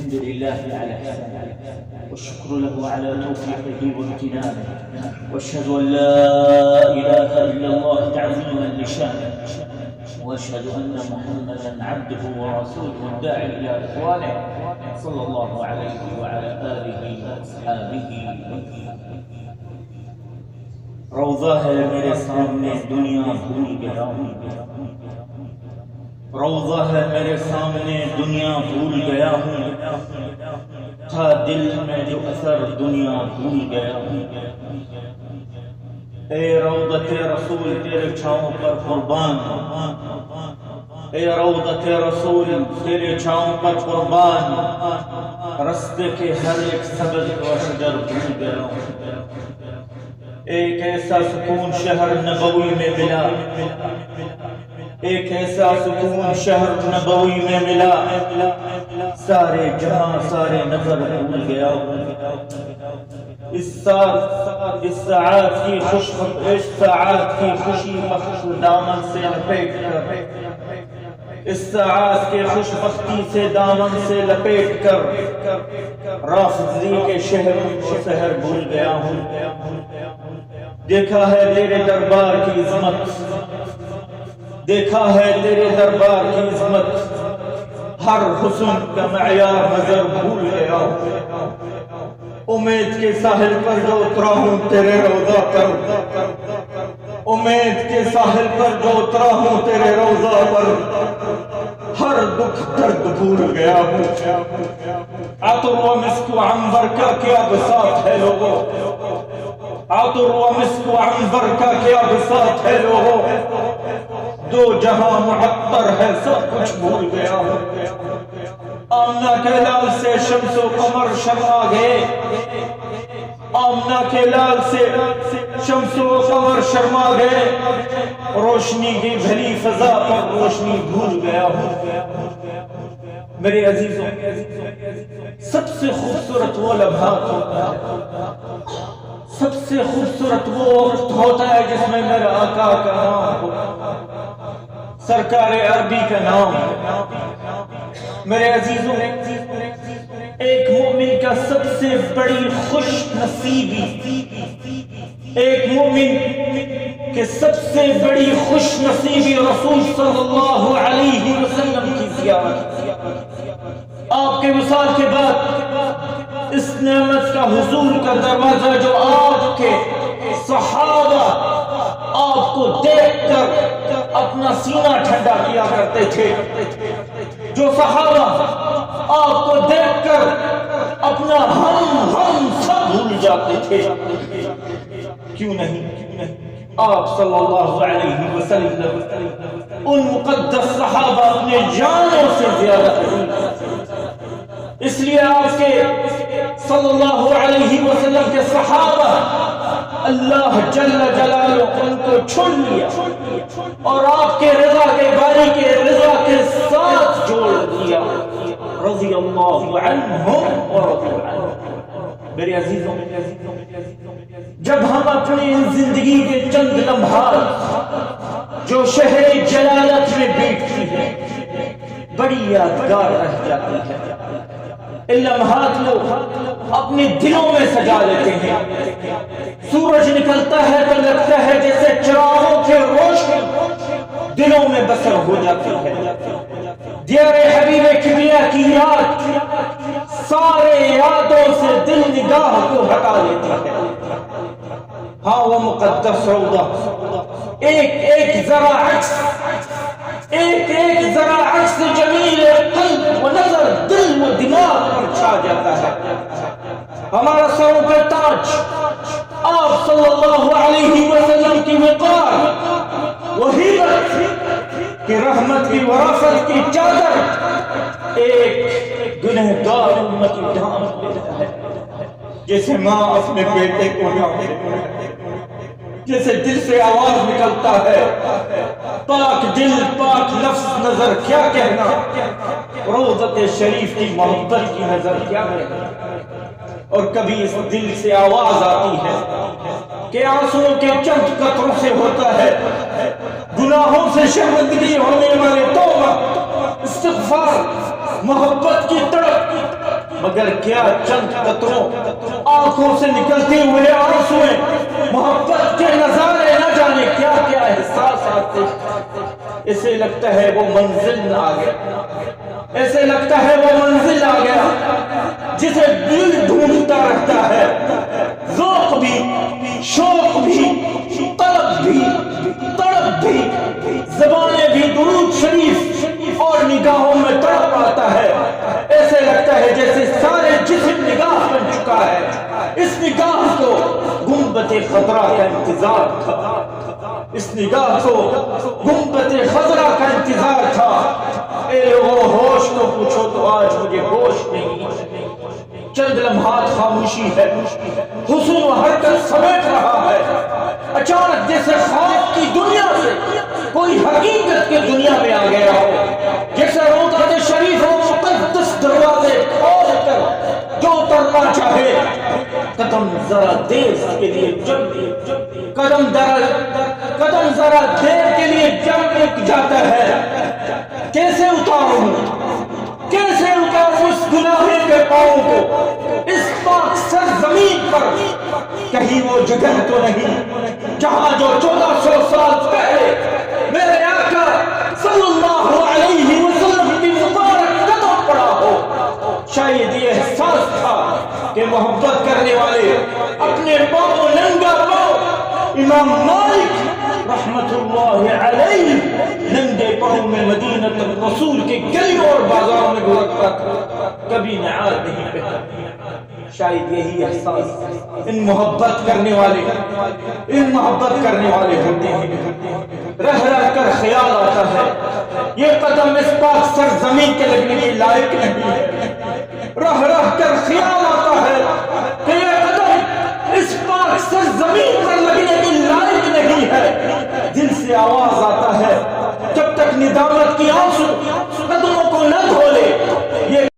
الحمد لله على إحسانه والشكر له على توفيقه وامتنانه، واشهد ان لا اله الا الله تعظيما لشانه، واشهد ان محمدا عبده ورسوله الداعي الى رضوانه صلى الله عليه وعلى اله واصحابه. روضہ ہے میرے سامنے دنیا بھول گیا ہوں، روضہ ہے میرے سامنے دنیا بھول گیا ہوں، تھا دل میں جو اثر دنیا بھول گیا ہوں۔ اے روضت رسول تیرے چھاؤں پر قربان، اے روضت رسول تیرے چھاؤں پر قربان، رستے کے ہر ایک سبز و شجر بھول گیا ہوں۔ ایک ایسا سکون شہر نبوی میں ملا، ایک ایسا سکون شہر نبوی میں ملا، سارے جہاں سارے نظر بھول گیا ہوں۔ اس ساعت کی خوشی بخش دامن سے لپیٹ کر، اس ساعت کے خوش بختی سے دامن سے لپیٹ کر، رافضی کے شہر کو شہر بھول گیا ہوں۔ دیکھا ہے تیرے دربار کی عظمت، دیکھا ہے تیرے دربار کی عظمت، ہر حسن کا معیار نظر بھول گیا ہوں۔ امید کے ساحل پر جو اترا ہوں تیرے روضہ پر، امید کے ساحل پر جو اترا ہوں تیرے روضہ پر، ہر دکھ درد بھول گیا ہوں۔ عطر و مسک و عنبر کا کیا بساط ہے لوگوں، عطر و مسک و عنبر کا کیا بساط ہے لوگوں، دو جہاں معطر ہے سب کچھ بھول گیا ہوں۔ آمنہ کے لال سے شمس و قمر شرما گئے، آمنہ کے لال سے شمس و قمر شرما گئے، روشنی کی بھلی فضا پر روشنی بھول گیا ہوں۔ میرے عزیزوں، سب سے خوبصورت وہ لمحات ہوتا ہے، سب سے خوبصورت وہ وقت ہوتا ہے جس میں میرے آقا کا نام ہو، سرکار عربی کا نام ہو۔ میرے عزیزوں، ایک مومن کا سب سے بڑی خوش نصیبی، ایک مومن کے سب سے بڑی خوش نصیبی رسول صلی اللہ علیہ وسلم کی زیارت۔ آپ کے وصال کے بعد اس نعمت کا حضور کا دروازہ جو آپ کے صحابہ آپ کو دیکھ کر اپنا سینہ ٹھنڈا کیا کرتے تھے، جو صحابہ آپ کو دیکھ کر اپنا ہم سب بھول جاتے تھے، کیوں نہیں آپ صلی اللہ علیہ وسلم ان مقدس صحابہ اپنے جانوں سے زیادہ عزیز، اس لیے آپ کے صلی اللہ علیہ وسلم کے صحابہ اللہ جل جلالہ ان کو چن لیا اور آپ کے رضا کے باری کے رضا کے ساتھ جوڑ دیا، رضی اللہ عنہم ورضوا عنہ۔ میرے عزیزوں، جب ہم اپنی زندگی کے چند لمحات جو شہر جلالت میں بیٹھتی ہے بڑی یادگار رہ جاتی ہے، ان لمحات لوگ اپنے دلوں میں سجا لیتے ہیں۔ سورج نکلتا ہے تو لگتا ہے جیسے چراغوں کے روشنی دلوں میں بسر ہو جاتی ہے۔ دیار حبیب کبریا کی یاد سارے یادوں سے دل نگاہ کو ہٹا لیتی ہے۔ ہاں وہ مقدس روضہ ایک ذرا عکس، ایک ذرا عکس جمیل قلب و نظر دل و دماغ پر چھا جاتا ہے۔ ہمارا سروں پہ تاج آپ صلی اللہ علیہ وسلم کی وقار، وہی کہ رحمت کی وراثت کی چادر ایک گنہگار امت کی ڈھانپ لیتا ہے، جیسے ماں اپنے بیٹے کو ڈھانپتی ہے، جیسے دل سے آواز نکلتا ہے، پاک دل پاک نفس نظر کیا کہنا، روضت شریف کی محبت کی نظر کیا کہنا۔ اور کبھی اس دل سے آواز آتی ہے کہ آنسوؤں کے چند قطروں سے ہوتا ہے گناہوں سے شرمندگی ہونے والے توبہ، استغفار، محبت کی تڑپ مگر کیا چند قطروں آنکھوں سے نکلتے ہوئے آنسویں محبت کے نظارے نہ جانے کیا کیا احساس آتے. اسے لگتا ہے وہ منزل آ گیا, ایسے لگتا ہے وہ منزل آ گیا جسے دل ڈھونڈتا رہتا ہے. ذوق بھی, شوق بھی, طلب بھی, تڑپ بھی, زبانیں بھی درود شریف اور نگاہوں میں تڑپ آتا ہے. ایسے لگتا ہے جیسے سارے جسم نگاہ بن چکا ہے. اس نگاہ کو گنبد خضرا کا انتظار تھا, اس نگاہ کو گنبد خضرا کا انتظار تھا. اے لوگوں ہوش تو پوچھو تو آج مجھے ہوش نہیں. چند لمحات خاموشی ہے, حسن و حرکت سمیٹ رہا ہے. اچانک جیسے خواب کی دنیا سے کوئی حقیقت کی دنیا میں آ گیا ہو, جیسے روضہ شریف و مقدس دروازے کھول کر جو اترنا چاہے قدم ذرا دیر کے لیے قدم ذرا دیر کے لیے جم جاتا ہے. کیسے اتاروں اس گناہ کے پاؤں کو اس پاک سرزمین پر؟ کہیں وہ جگہ تو نہیں جہاں جو 1400 سال پہلے میرے آقا صلی اللہ علیہ وسلم کی مبارک قدم پڑا ہو. شاید یہ احساس تھا کہ محبت کرنے والے اپنے پاؤں ننگا پاؤں امام مالک رحمت اللہ علیہ ننگے پاؤں میں مدینہ رسول کے گلیوں اور بازاروں میں گزرتا تھا, کبھی نعال نہیں پہنا. شاید یہی احساس ان محبت کرنے والے ہوتے ہیں. رہ رہ کر خیال آتا ہے یہ قدم اس پاک سرزمین کے لگنے کے لائق نہیں ہے. رہ رہ کر خیال آتا ہے کہ یہ قدم اس پاک سرزمین پر لگنے کے لائق نہیں ہے. دل سے آواز آتا ہے جب تک ندامت کی آنسو قدموں کو نہ دھولے یہ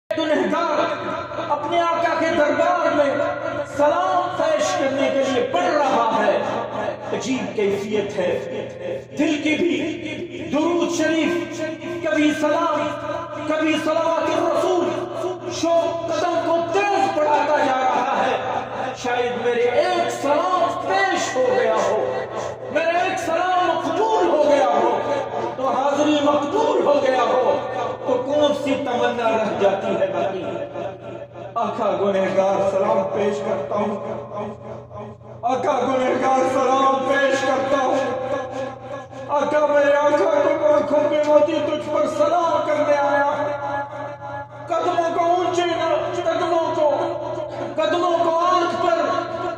گنہگار اپنے آقا کے دربار میں سلام پیش کرنے کے لیے پڑھ رہا ہے. عجیب کیفیت ہے دل کی بھی. درود شریف کبھی سلام کبھی صلوات الرسول, شوق قدم کو تیز بڑھاتا جا رہا ہے. شاید میرے ایک سلام پیش ہو گیا ہو, میرے ایک سلام مقبول ہو گیا ہو تو حاضری مقبول ہو گیا ہو تو کون سی تمنا رہ جاتی ہے باقی. آقا گنہگار سلام پیش کرتا ہوں, آقا گنہگار سلام پیش کرتا ہوں. آقا میرے آقا کو آنکھوں میں موتی تجھ پر سلام کرنے آیا. قدموں کو اونچے قدموں کو آنکھ پر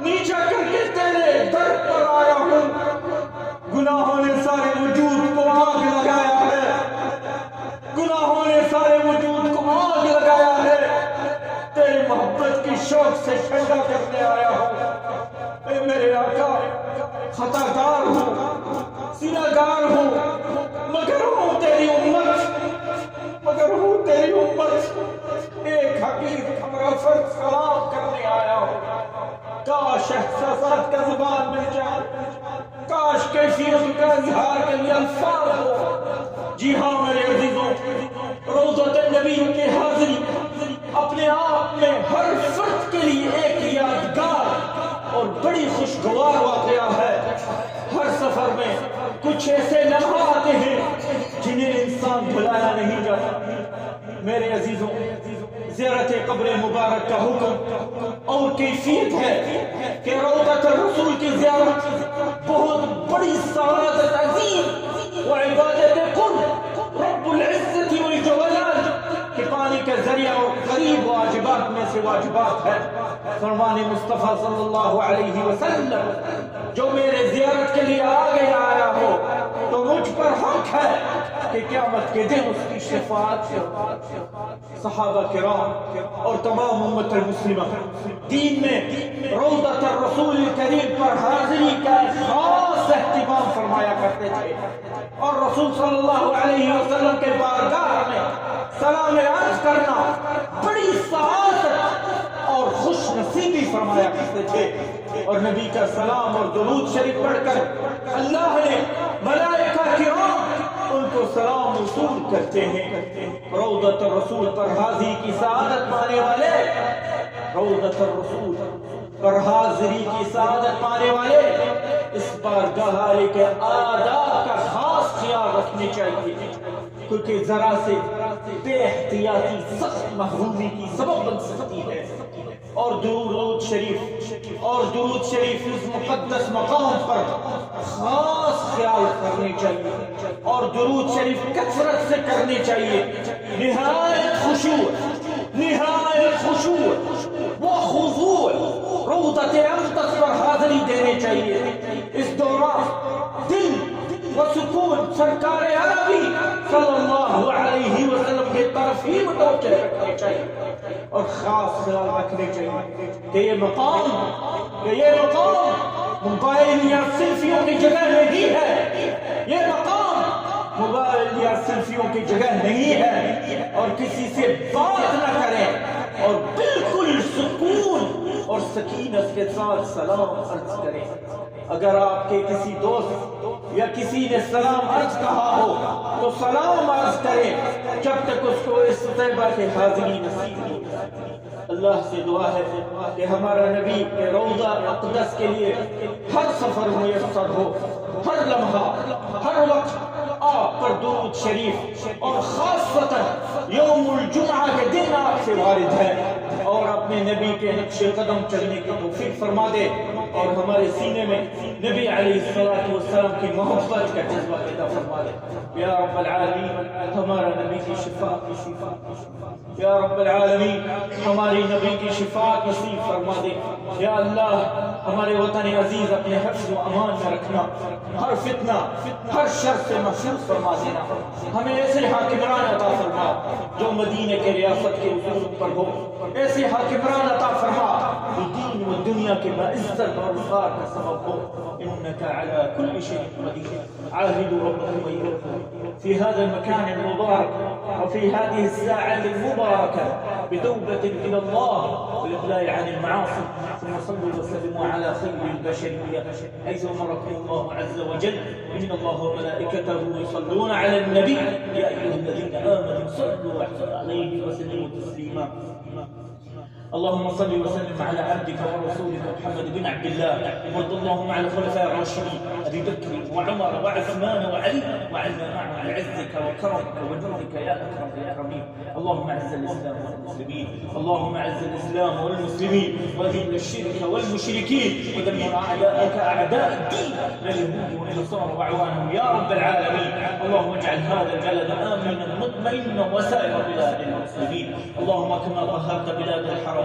نیچا کر کے تیرے در پر آیا ہوں. گناہوں نے سارے وجود کو آگ لگایا ہے, گناہوں نے سارے وجود کو آگ لگایا ہے. تیرے محبت کی شوق سے ٹھنڈا کرنے آیا ہوں. اے میرے آقا خطا کار ہوں, سینہ گار ہوں, مگر ہوں تیری امت. ایک حقیق ہمارا فرد سلام کرنے آیا ہوں. کاش احساسات کا زبان مل جائے, کاش کیفیت کا اظہار کے لیے الفاظ ہو. جی ہاں میرے عزیزوں, روضۃ النبی کی حاضری اپنے آپ میں ہر فرد کے لیے ایک یادگار اور بڑی خوشگوار واقعہ ہے. ہر سفر میں کچھ ایسے لمحات آتے ہیں جنہیں انسان بھلایا نہیں جاتا. میرے عزیزوں, زیارت قبر مبارک کا حکم اور کیفیت ہے کہ روضۃ الرسول کی زیارت بہت بڑی سعادت عظیم و عبادت قرب رب العزت والجلال کے پانے کا ذریعہ اور قریب واجبات میں سے واجبات ہے. فرمان مصطفیٰ صلی اللہ علیہ وسلم جو میرے زیارت کے لیے آگے آیا ہو تو مجھ پر حق ہے کہ قیامت کے دن اس کی شفاعت سے صحابہ کرام اور تمام امت المسلمہ دین میں روضۃ الرسول کریم پر حاضری کا خاص اہتمام فرمایا کرتے تھے, اور رسول صلی اللہ علیہ وسلم کے بارگاہ میں سلام عرض کرنا بڑی سعادت اور خوش نصیبی فرمایا کرتے تھے. اور نبی کا سلام اور درود شریف پڑھ کر اللہ نے ملائکہ کرام ان کو سلام وصول کرتے ہیں۔ روضۃ الرسول پر حاضری کی سعادت پانے والے، روضۃ الرسول پر حاضری کی سعادت پانے والے اس بارگاہ عالی کے آداب کا خاص خیال رکھنے چاہیے، کیونکہ ذرا سے بے احتیاطی سخت محرومی کی سبب بن سکتی ہے۔ اور درود شریف اس مقدس مقام پر خاص خیال کرنے چاہیے، اور درود شریف کثرت سے کرنے چاہیے۔ نہایت خشوع و خضوع روضۃ اقدس پر حاضری دینے چاہیے۔ اس دوران دل و سکون سرکار عربی صلی اللہ علیہ وسلم کے طرف ہی متوجہ رکھنے چاہیے، اور خاص خیال رکھنے چاہیے کہ یہ مقام موبائل یا سیلفیوں کی جگہ نہیں ہے، یہ مقام موبائل یا سیلفیوں کی جگہ نہیں ہے، اور کسی سے بات نہ کریں اور بالکل سکون اور سکینت کے ساتھ سلام عرض کریں۔ اگر آپ کے کسی دوست یا کسی نے سلام عرض کہا ہو تو سلام عرض کریں جب تک اس کو اس طیبہ کی حاضری نصیب ہو۔ اللہ سے دعا ہے کہ ہمارا نبی کے روضہ اقدس کے لیے ہر سفر میسر ہو، ہر لمحہ ہر وقت آپ پر درود شریف، اور خاصتاً یوم الجمعہ کے دن آپ سے وارد ہے، اور اپنے نبی کے نقش قدم چلنے کی توفیق فرما دے، اور ہمارے سینے میں نبی علیہ الصلوۃ والسلام کی محبت کا جذبہ پیدا فرما دے۔ یا رب العالمین ہمارا نبی کی شفا یا رب العالمین ہماری نبی کی شفا نصیب فرما دے۔ یا اللہ ہمارے وطن عزیز اپنے حفظ و امان میں رکھنا، ہر فتنہ ہر شر سے محفوظ فرما دینا، ہمیں ایسے حاکمران عطا فرما جو مدینے کے ریاست کے اصول پر ہو، ایسے حاکمران عطا فرما جو دین و دنیا کے باعزت اور وقار کا سبب ہو۔ انك على كل شيء قدير۔ عاهدوا ربكم ايها في هذا المكان المبارك وفي هذه الساعة المباركة بتوبة إلى الله والإقلاع عن المعاصي، ثم صلوا وسلموا على خير البشرية حيث أمركم الله عز وجل إن الله وملائكته يصلون على النبي يا أيها الذين آمنوا صلوا عليه وسلموا تسليما۔ اللهم صل وسلم على عبدك ورسولك محمد بن عبد الله، وارض اللهم عن الخلفاء الراشدين ابي بكر وعمر وعثمان وعلي وعنا معهم بعزك وكرمك وجودك يا اكرم الاكرمين. اللهم اعز الاسلام والمسلمين، اللهم اعز الاسلام والمسلمين واذل الشرك والمشركين ودمر اعداءك اعداء الدين من اليهود والنصارى واعوانهم يا رب العالمين. اللهم اجعل هذا البلد امنا مطمئنا وسائر بلاد المسلمين. اللهم كما طهرت بلاد الحرمين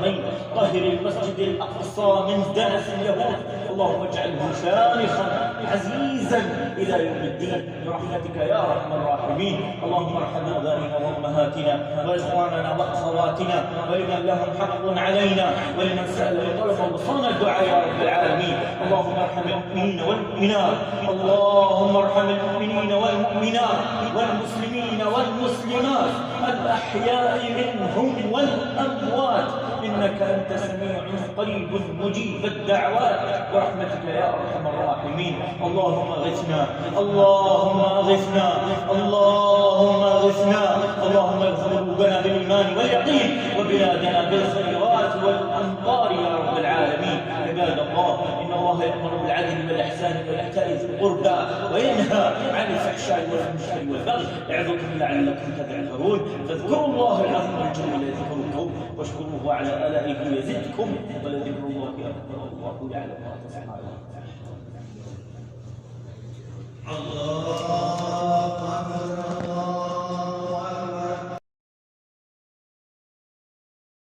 طهر المسجد الأقصى من دنس اليهود، اللهم اجعله شامخا عزيزا إلى يوم الدين برحمتك يا أرحم الراحمين. اللهم ارحم آبائنا وأمهاتنا وإخواننا وأخواتنا ولمن لهم حق علينا ولمن سأل وطلب وصلنا الدعاء يا رب العالمين. اللهم ارحم المؤمنين والمؤمنات، اللهم ارحم المؤمنين والمؤمنات والمسلمين والمسلمات الأحياء منهم والأموات إنك أنت سميع قريب مجيب الدعوات برحمتك يا أرحم الراحمين. اللهم اغثنا، اللهم اغثنا، اللهم اغثنا، اللهم اغفر قلوبنا بالإيمان واليقين وبلادنا بالخيرات والأمطار يا رب العالمين. عباد الله إن الله يأمر بالعدل والإحسان وإيتاء ذي القربى وينهى عن الفحشاء والمنكر والبغي يعظكم لعلكم تذكرون. فاذكروا الله العظيم الجليل يذكركم واشكروه على آلائه يزدكم ولذكر الله أكبر والله يعلم ما تصنعون.